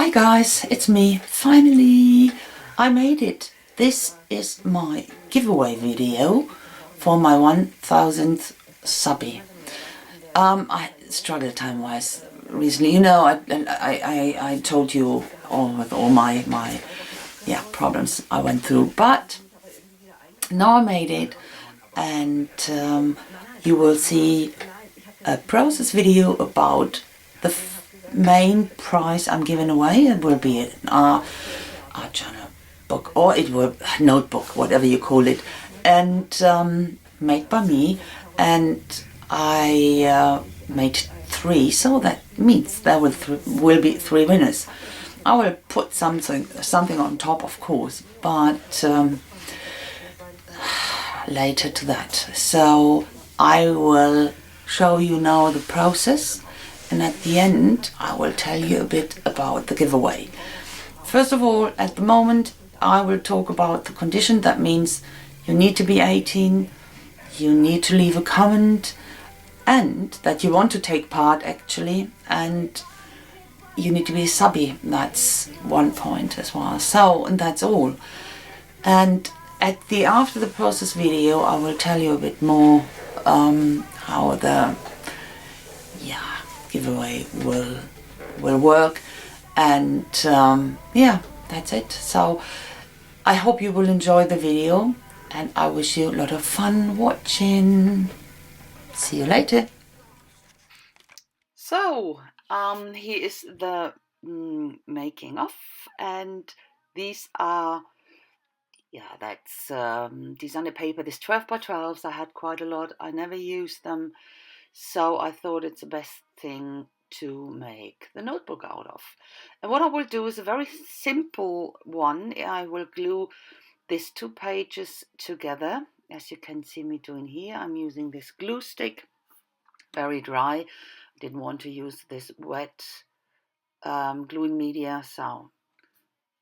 Hi guys, it's me. Finally, I made it. This is my giveaway video for my 1000th subbie. I struggled time-wise recently. You know, I told you all my problems I went through, but now I made it, and you will see a process video about the main prize I'm giving away. It will be an art journal book, or it will notebook, whatever you call it, and made by me. And I made 3, so that means there will be 3 winners. I will put something on top, of course, but later to that. So I will show you now the process, and at the end I will tell you a bit about the giveaway. First of all, at the moment I will talk about the condition. That means you need to be 18, you need to leave a comment, and that you want to take part actually, and you need to be a subbie. That's one point as well. So, and that's all. And after the process video, I will tell you a bit more how the giveaway will work, and that's it. So I hope you will enjoy the video, and I wish you a lot of fun watching. See you later. So here is the making of, and these are that's designer paper. This 12 by 12s. I had quite a lot. I never used them, so I thought it's the best thing to make the notebook out of. And what I will do is a very simple one. I will glue these 2 pages together, as you can see me doing here. I'm using this glue stick, very dry. Didn't want to use this wet gluing media, so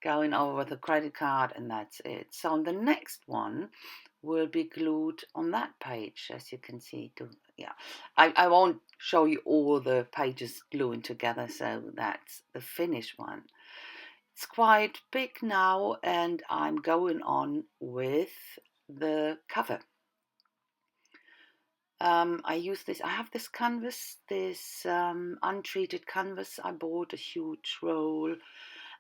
going over with a credit card, and that's it. So the next one will be glued on that page, as you can see. I won't show you all the pages gluing together, so that's the finished one. It's quite big now, and I'm going on with the cover. I have this canvas, this untreated canvas. I bought a huge roll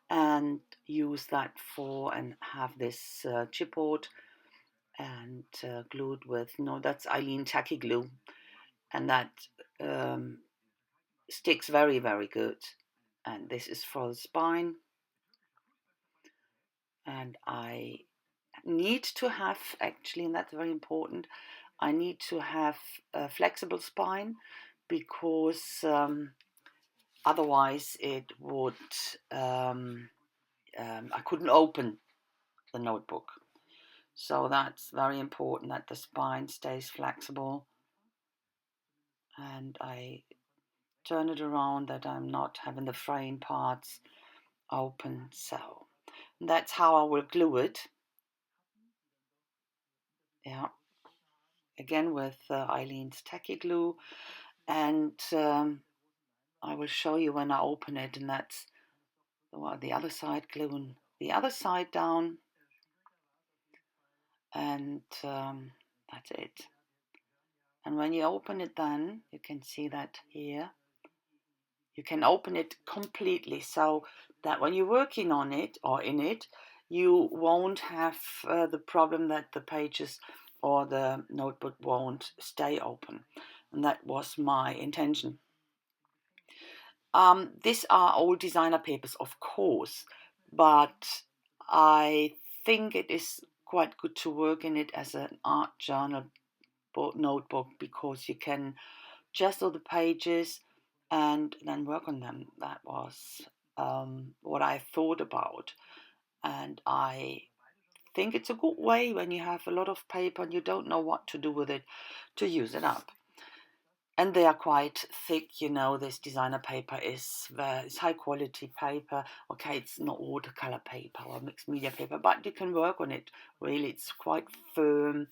and use that and have this chipboard and glued with, that's Eileen tacky glue, and that sticks very, very good. And this is for the spine, and I need to have, actually, and that's very important, I need to have a flexible spine, because otherwise it would I couldn't open the notebook. So that's very important, that the spine stays flexible, and I turn it around that I'm not having the fraying parts open. So that's how I will glue it. Yeah, again with Eileen's tacky glue, and I will show you when I open it, and that's the other side, gluing the other side down, and that's it. And when you open it, then you can see that here you can open it completely, so that when you're working on it or in it, you won't have the problem that the pages or the notebook won't stay open. And that was my intention. These are all designer papers, of course, but I think it is quite good to work in it as an art journal notebook, because you can just do the pages and then work on them. That was what I thought about, and I think it's a good way when you have a lot of paper and you don't know what to do with it, to use it up. And they are quite thick, this designer paper is high quality paper. Okay, it's not watercolor paper or mixed media paper, but you can work on it. Really, it's quite firm.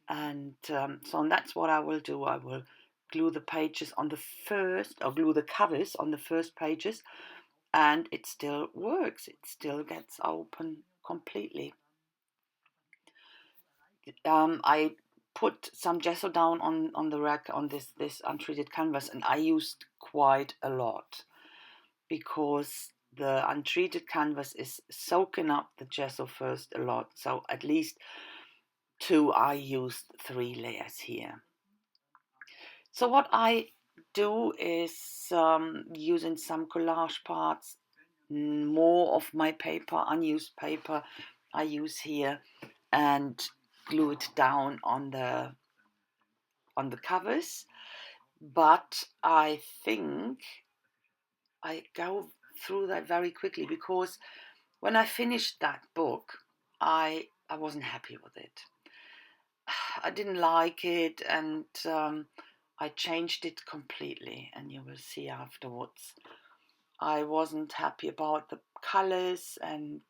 And so that's what I will do. I will glue the pages on the first, or glue the covers on the first pages, and it still works. It still gets open completely. I put some gesso down on the rack on this untreated canvas, and I used quite a lot because the untreated canvas is soaking up the gesso first a lot. So at least 2, I used 3 layers here. So what I do is using some collage parts, more of my paper, unused paper, I use here and glue it down on the covers. But I think I go through that very quickly because when I finished that book, I wasn't happy with it. I didn't like it, and I changed it completely, and you will see afterwards. I wasn't happy about the colors, and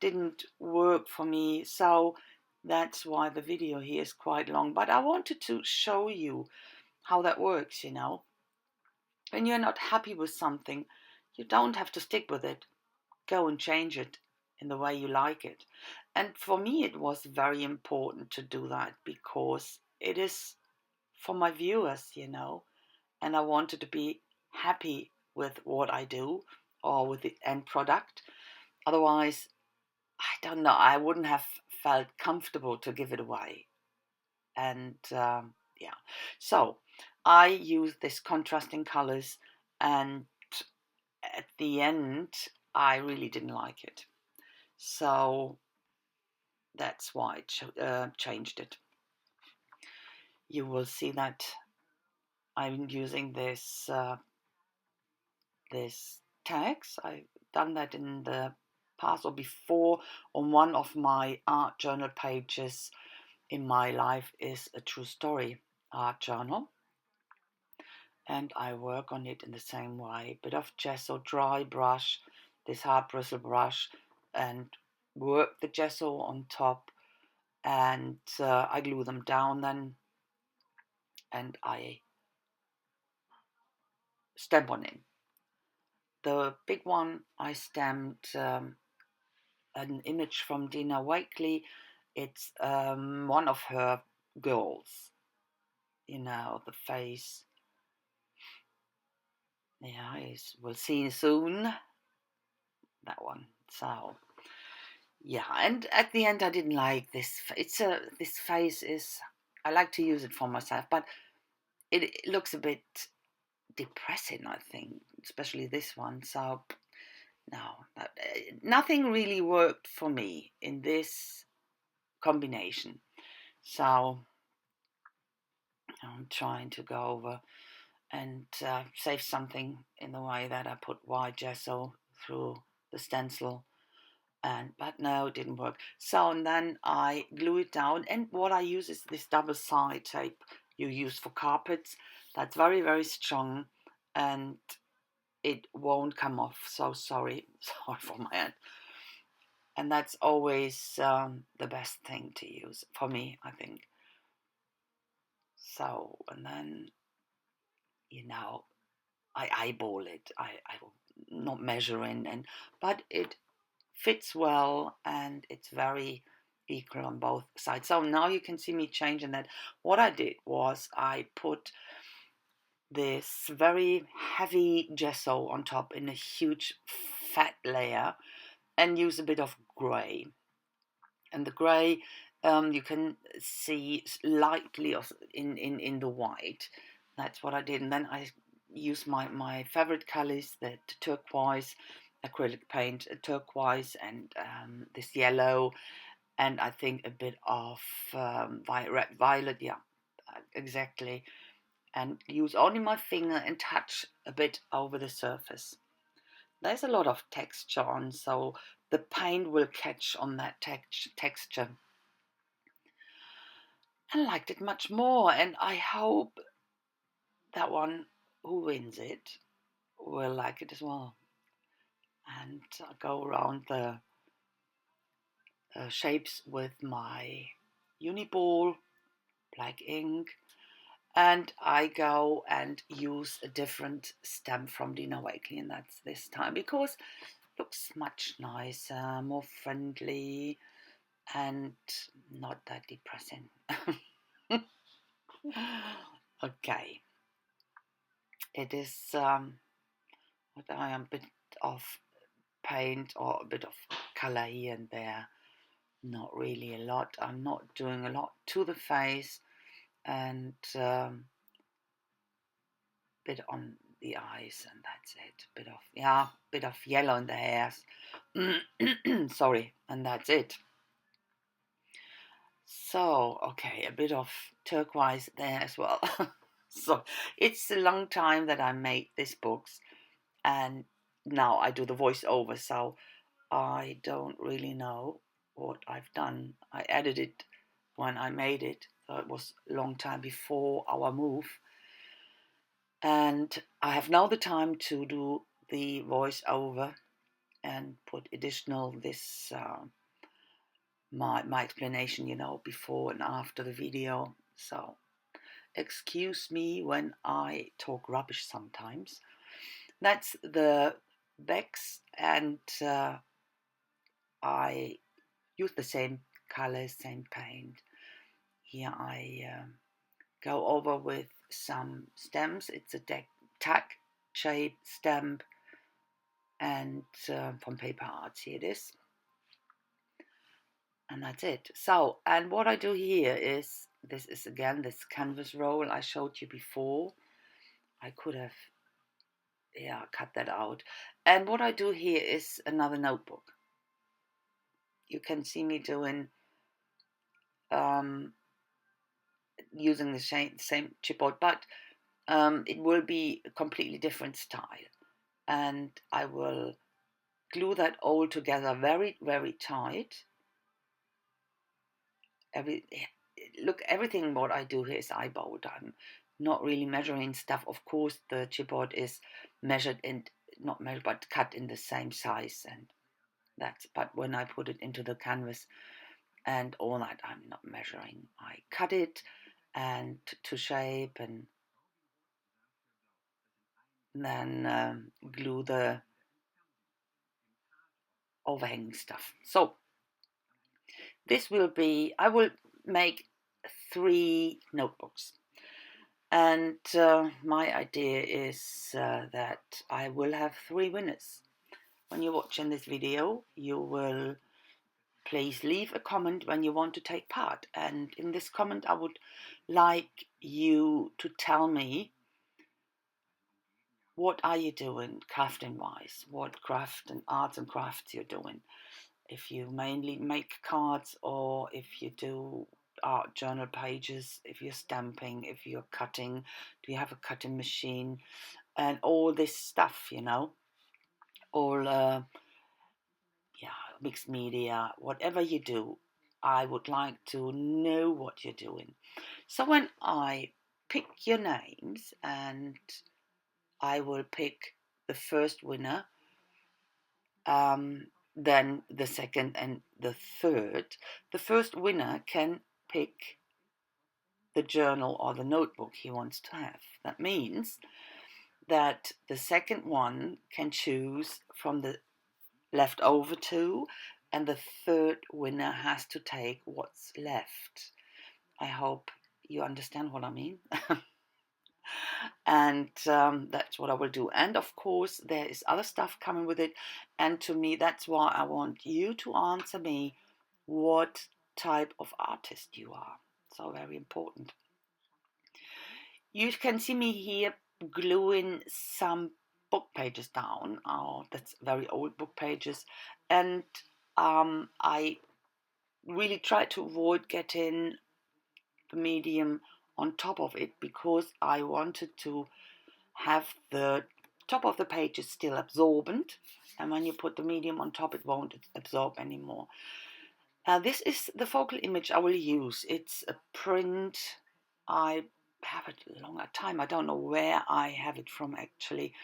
didn't work for me, so that's why the video here is quite long. But I wanted to show you how that works, you know. When you're not happy with something, you don't have to stick with it. Go and change it in the way you like it. And for me, it was very important to do that because it is for my viewers, you know, and I wanted to be happy with what I do or with the end product. Otherwise, I don't know, I wouldn't have felt comfortable to give it away. And yeah, so I use this contrasting colors, and at the end, I really didn't like it. So that's why I changed it. You will see that I'm using this tags. I've done that in the past or before on one of my art journal pages. In My Life is a True Story art journal, and I work on it in the same way. Bit of gesso, dry brush, this hard bristle brush, and work the gesso on top, and I glue them down then, and I stamp on it. The big one, I stamped an image from Dina Wakely. It's one of her girls, you know, the face. Yeah, we'll see soon, that one. So yeah, and at the end I didn't like this. This face is, I like to use it for myself, but it looks a bit depressing, I think, especially this one. So no, nothing really worked for me in this combination. So I'm trying to go over and save something in the way that I put white gesso through the stencil, but no, it didn't work. So and then I glue it down, and what I use is this double side tape you use for carpets. That's very, very strong, and it won't come off. So sorry for my hand. And that's always the best thing to use for me, I think. So, and then, you know, I eyeball it. I not measuring, but it fits well, and it's very equal on both sides. So now you can see me changing that. What I did was I put this very heavy gesso on top in a huge fat layer and use a bit of grey. And the grey you can see lightly in the white. That's what I did. And then I used my favorite colors, the turquoise acrylic paint, turquoise, and this yellow, and I think a bit of violet, yeah, exactly. And use only my finger and touch a bit over the surface. There's a lot of texture on, so the paint will catch on that texture. I liked it much more, and I hope that one who wins it will like it as well. And I'll go around the shapes with my uni ball, black ink, And I go and use a different stamp from Dina Wakley, and that's this time because it looks much nicer, more friendly, and not that depressing. Okay, it is what I am a bit of paint or a bit of color here and there. Not really a lot. I'm not doing a lot to the face, and bit on the eyes, and that's it. Bit of yellow in the hairs. Sorry, and that's it. So, okay, a bit of turquoise there as well. So, it's a long time that I made these books, and now I do the voiceover, so I don't really know what I've done. I edited it when I made it, so it was a long time before our move. And I have now the time to do the voiceover and put additional this my explanation, before and after the video. So excuse me when I talk rubbish sometimes. That's the backs, and I use the same colors, same paint. Here I go over with some stamps. It's a tack shaped stamp, and from Paper Arts, here it is. And that's it. So, and what I do here is, this is again this canvas roll I showed you before. I could have, cut that out. And what I do here is another notebook. You can see me doing, using the same chipboard, but it will be a completely different style. And I will glue that all together very, very tight. Everything what I do here is eyeballed. I'm not really measuring stuff. Of course, the chipboard is measured and not measured, but cut in the same size, and that's. But when I put it into the canvas and all that, I'm not measuring. I cut it and to shape, and then glue the overhanging stuff. So this will be. I will make 3 notebooks. And my idea is that I will have 3 winners. When you're watching this video, you will please leave a comment when you want to take part. And in this comment, I would like you to tell me, what are you doing crafting wise? What craft and arts and crafts you're doing? If you mainly make cards, or if you do art journal pages, if you're stamping, if you're cutting, do you have a cutting machine, and all this stuff, all mixed media, whatever you do, I would like to know what you're doing. So when I pick your names, and I will pick the first winner, then the second and the third. The first winner can pick the journal or the notebook he wants to have. That means that the second one can choose from the leftover 2, and the third winner has to take what's left. I hope you understand what I mean. And that's what I will do. And of course, there is other stuff coming with it. And to me, that's why I want you to answer me what type of artist you are. So very important. You can see me here gluing some book pages down. Oh, that's very old book pages. And I really try to avoid getting the medium on top of it, because I wanted to have the top of the page is still absorbent, and when you put the medium on top, it won't absorb anymore. This is the focal image I will use. It's a print. I have it a longer time. I don't know where I have it from actually.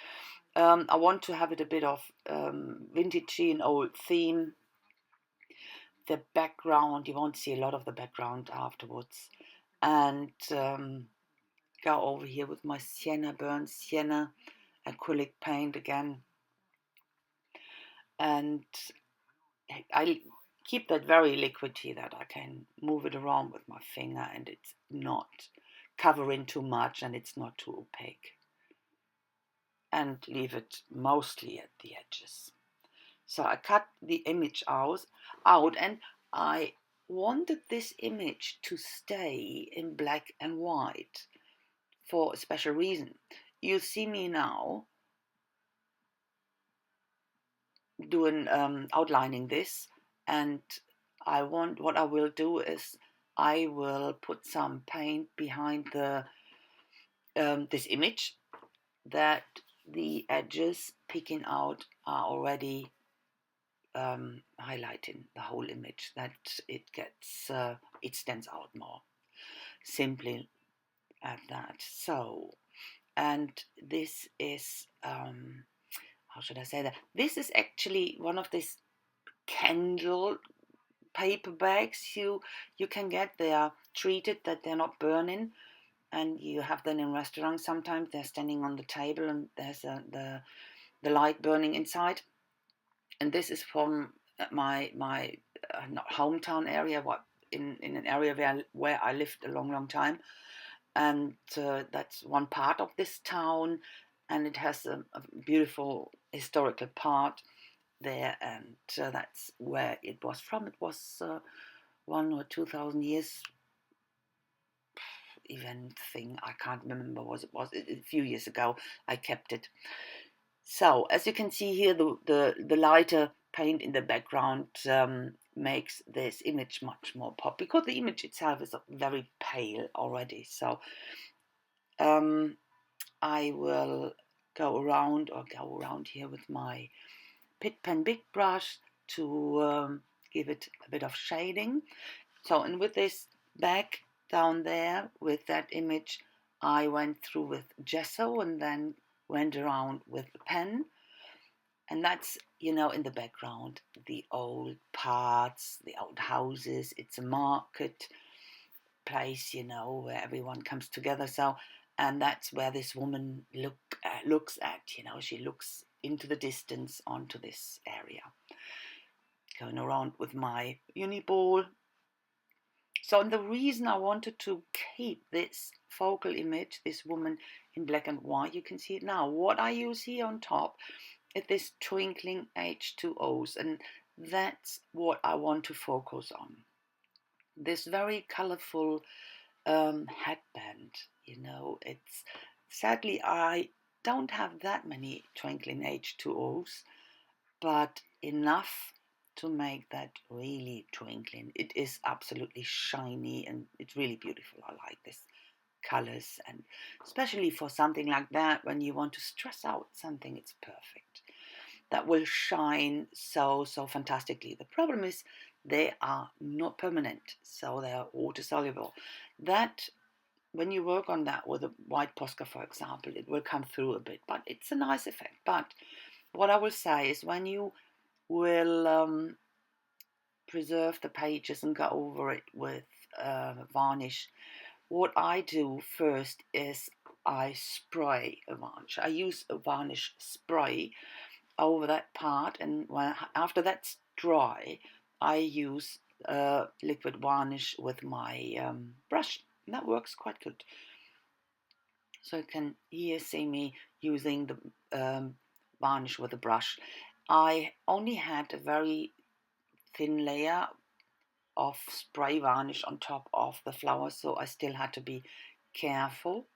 I want to have it a bit of vintagey and old theme. The background, you won't see a lot of the background afterwards. And go over here with my sienna, burnt sienna acrylic paint again, and I keep that very liquidy that I can move it around with my finger and it's not covering too much and it's not too opaque, and leave it mostly at the edges. So I cut the image out and I wanted this image to stay in black and white for a special reason. You see me now doing outlining this, and what I will do is I will put some paint behind the this image, that the edges peeking out are already highlighting the whole image, that it gets it stands out more, simply at that. So, and this is how should I say that? This is actually one of these candle paper bags you can get. They are treated that they're not burning, and you have them in restaurants. Sometimes they're standing on the table and there's the light burning inside. And this is from my not hometown area, what in an area where I lived a long time, and that's one part of this town, and it has a beautiful historical part there, and that's where it was from. It was 1 or 2,000 years event thing. I can't remember what it was. A few years ago I kept it. So as you can see here, the lighter paint in the background makes this image much more pop, because the image itself is very pale already. So I will go around here with my Pit Pen Big brush to give it a bit of shading. So, and with this back down there with that image, I went through with gesso and then went around with the pen. And that's, in the background, the old parts, the old houses. It's a market place, where everyone comes together. So, and that's where this woman looks at, she looks into the distance onto this area. Going around with my uni ball. So, and the reason I wanted to keep this focal image, this woman in black and white, you can see it now. What I use here on top is this twinkling H2Os, and that's what I want to focus on. This very colorful headband, it's sadly I don't have that many twinkling H2Os, but enough to make that really twinkling. It is absolutely shiny and it's really beautiful. I like this colors, and especially for something like that, when you want to stress out something, it's perfect. That will shine so fantastically. The problem is they are not permanent, so they are water soluble. That when you work on that with a white Posca, for example, it will come through a bit, but it's a nice effect. But what I will say is, when you will preserve the pages and go over it with varnish, what I do first is I spray a varnish. I use a varnish spray over that part, and after that's dry, I use liquid varnish with my brush. And that works quite good. So you can here see me using the varnish with a brush. I only had a very thin layer of spray varnish on top of the flower, so I still had to be careful,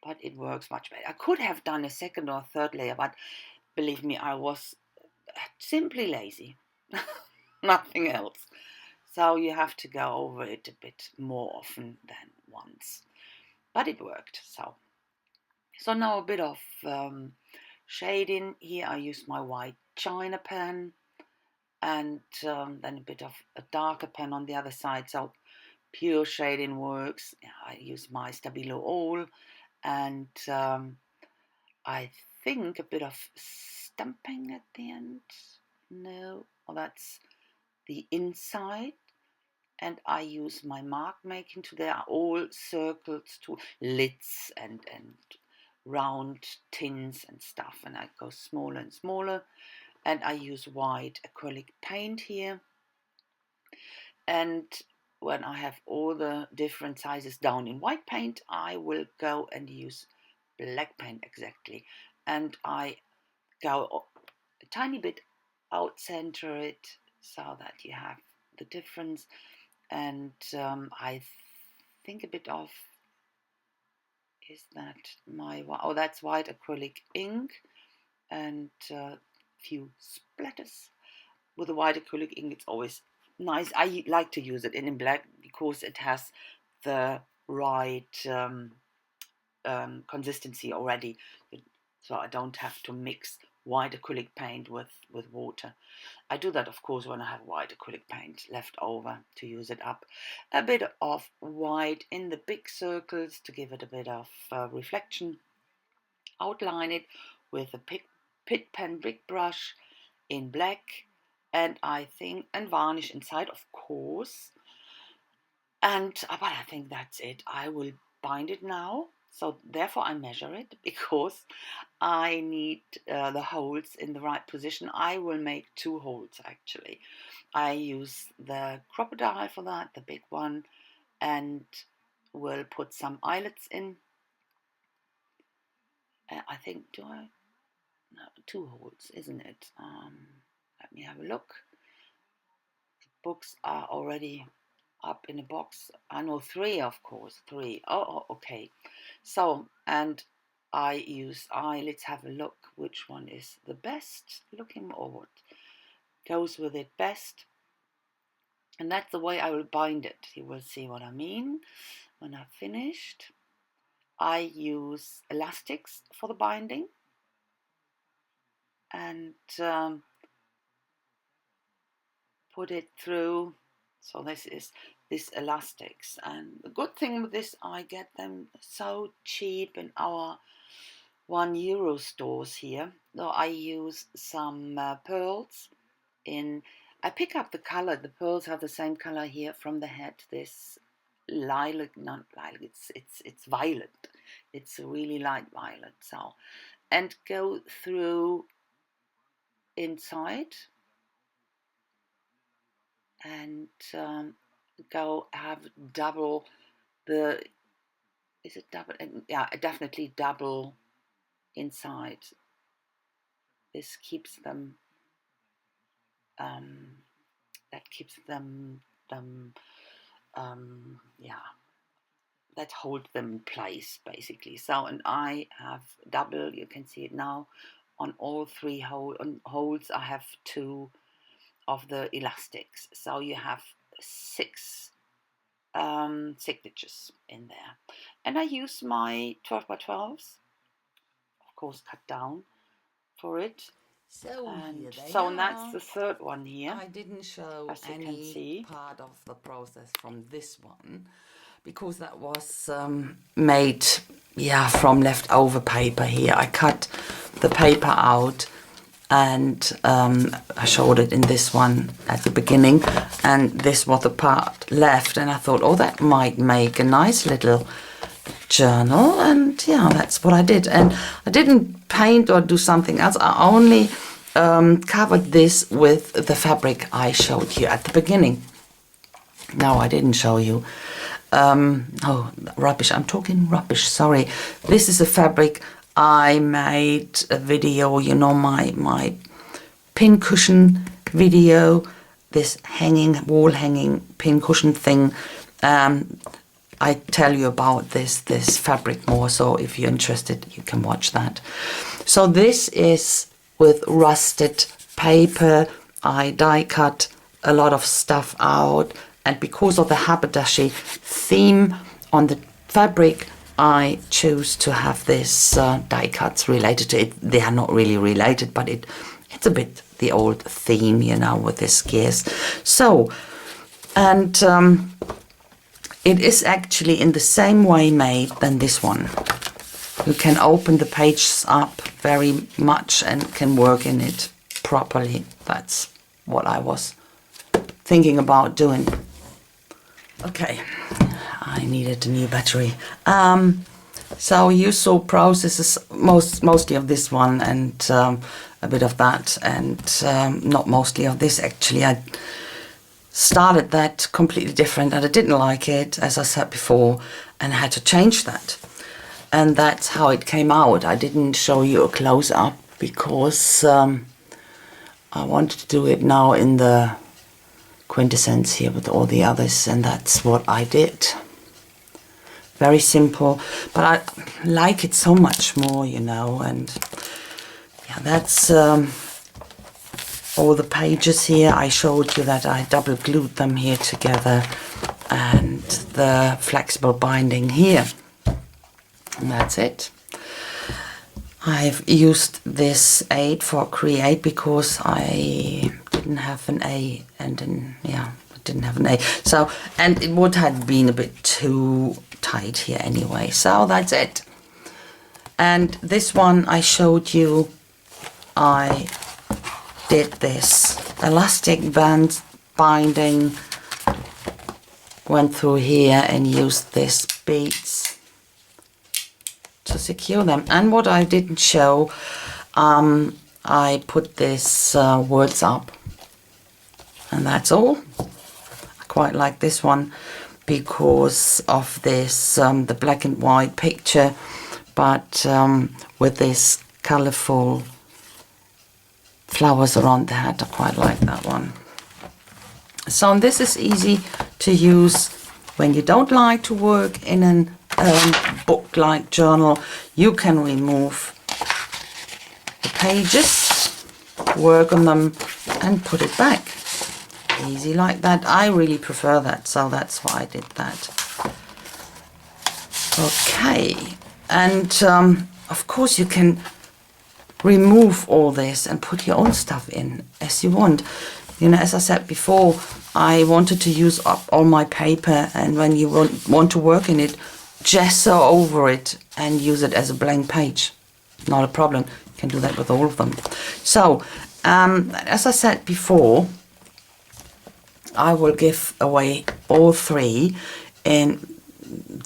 but it works much better. I could have done a second or third layer, but believe me, I was simply lazy. Nothing else. So you have to go over it a bit more often than once, but it worked. So now a bit of shading. Here I use my white China pen, and then a bit of a darker pen on the other side. So pure shading works. I use my Stabilo All, and I think a bit of stamping at the end. No, well, that's the inside. and I use my mark making tool. There are all circles to lids and round tins and stuff, and I go smaller and smaller, and I use white acrylic paint here. And when I have all the different sizes down in white paint, I will go and use black paint exactly, and I go a tiny bit out center it so that you have the difference. And I think a bit of, is that my, oh, that's white acrylic ink, and a few splatters. With the white acrylic ink, it's always nice. I like to use it in black because it has the right consistency already, so I don't have to mix white acrylic paint with water. I do that, of course, when I have white acrylic paint left over to use it up. A bit of white in the big circles to give it a bit of reflection. Outline it with a pit pen big brush in black, and varnish inside, of course. And but I think that's it. I will bind it now. So therefore I measure it because I need the holes in the right position. I will make 2 holes actually. I use the crocodile for that, the big one, and will put some eyelets in. I think, no, 2 holes, isn't it? Let me have a look. The books are already up in a box. I know 3, of course, 3. Oh, okay. So, and I let's have a look which one is the best looking, or what goes with it best. And that's the way I will bind it. You will see what I mean when I've finished. I use elastics for the binding, and put it through. So this elastics, and the good thing with this, I get them so cheap in our €1 stores here. So I use some pearls in. I pick up the color. The pearls have the same color here from the head. This lilac, not lilac. It's violet. It's a really light violet. So, and go through inside, and go have double the. Is it double? Yeah, definitely double inside. This keeps them. That keeps them. Yeah, that hold them in place basically. So, and I have double. You can see it now on all 3 holes. I have 2 of the elastics. So you have 6 signatures in there. And I use my 12x12s, of course, cut down for it. So here they so are. that's the 3rd one here. I didn't show as you can any see. part of the process from this one because that was made from leftover paper here. I cut the paper out, and I showed it in this one at the beginning, and this was the part left, and I thought, oh, that might make a nice little journal, and yeah, that's what I did. And I didn't paint or do something else. I only covered this with the fabric I showed you at the beginning. No, I didn't show you. Oh, rubbish. I'm talking rubbish. Sorry. This is a fabric I made a video, you know, my pin cushion video, this wall hanging pin cushion thing. I tell you about this fabric more, so if you're interested, you can watch that. So this is with rusted paper. I die cut a lot of stuff out, and because of the haberdashery theme on the fabric, I choose to have this die cuts related to it. They are not really related, but it's a bit the old theme, you know, with this gears. So, and it is actually in the same way made than this one. You can open the pages up very much and can work in it properly. That's what I was thinking about doing. Okay, I needed a new battery. So you saw processes, mostly of this one and a bit of that, and not mostly of this actually. I started that completely different and I didn't like it, as I said before, and I had to change that. And that's how it came out. I didn't show you a close-up because I wanted to do it now in the quintessence here with all the others, and that's what I did. Very simple, but I like it so much more, you know. And yeah, that's all the pages here. I showed you that I double glued them here together, and the flexible binding here, and that's it. I've used this 8 for Create because I didn't have an A, and then yeah, I didn't have an A. So, and it would have been a bit too tight here anyway. So that's it. And this one I showed you, I did this elastic band binding, went through here and used this beads to secure them. And what I didn't show, I put this words up, and that's all. I quite like this one because of this the black and white picture, but with this colorful flowers around the hat. I quite like that one. So this is easy to use when you don't like to work in an book-like journal. You can remove the pages, work on them and put it back. Easy like that. I really prefer that, so that's why I did that. Okay, and of course you can remove all this and put your own stuff in as you want. You know, as I said before, I wanted to use up all my paper, and when you want to work in it, gesso over it and use it as a blank page. Not a problem. You can do that with all of them. So, as I said before, I will give away all 3 in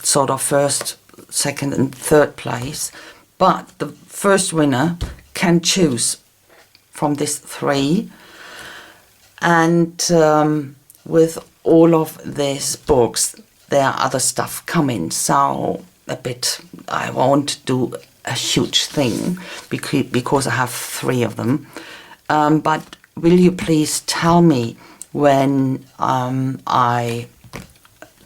sort of first, second and third place, but the first winner can choose from this 3, and with all of these books there are other stuff coming, so I won't do a huge thing because I have 3 of them, but will you please tell me when I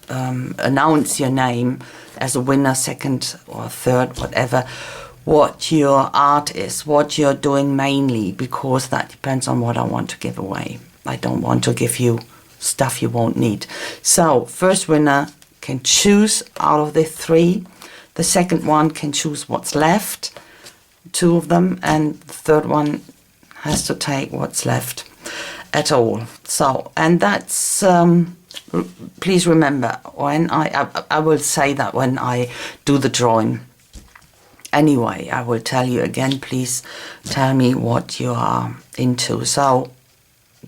announce your name as a winner, second or third, whatever, what your art is, what you're doing mainly, because that depends on what I want to give away. I don't want to give you stuff you won't need. So first winner can choose out of the 3. The second one can choose what's left, 2 of them, and the third one has to take what's left at all. So, and that's please remember, when I will say that when I do the drawing. Anyway, I will tell you again, please tell me what you are into. So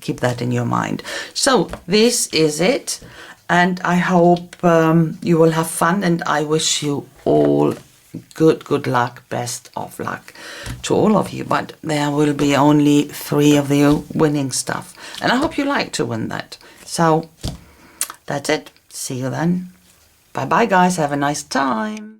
keep that in your mind. So this is it, and I hope you will have fun, and I wish you all good luck, best of luck to all of you. But there will be only 3 of you winning stuff, and I hope you like to win that. So that's it. See you then. Bye bye guys, have a nice time.